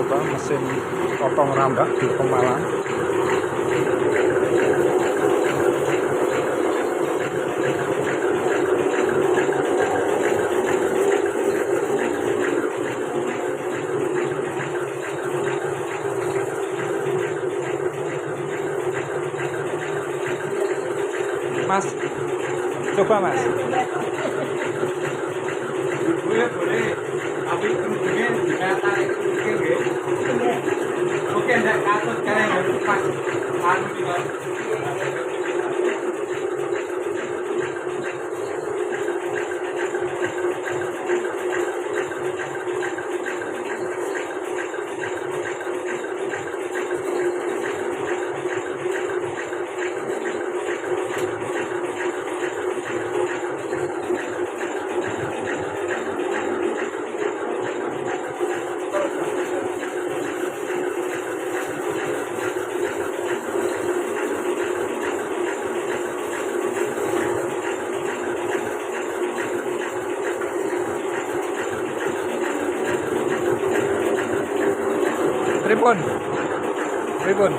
coba mesin potong rambak di Pemalang. Mas, coba Mas. Boleh, boleh. Tapi kemudian jika tarik sedikit, mungkin tidak katut karena yang pas anu juga. Pripun? Pripun?